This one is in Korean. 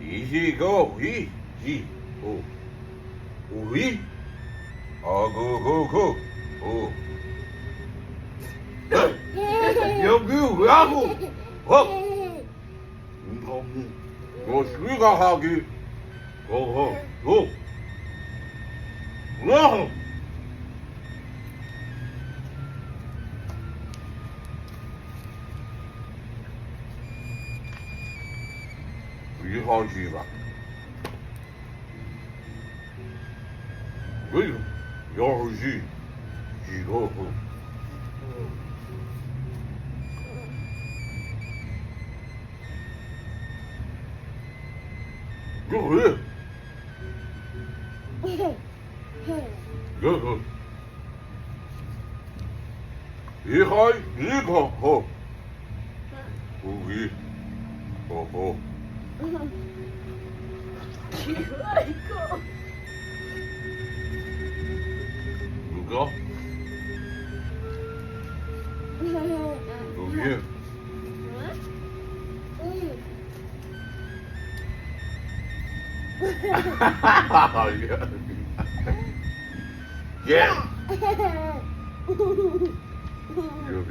이시고 이시 오 오이 아구구구 오 여기 왜하고 너 수리가 하기 어허 오 와 이 하지마 왜 여지 이거 이거 왜 이거 이거 허 우기 허허 아이고. 누가 여기 예 여기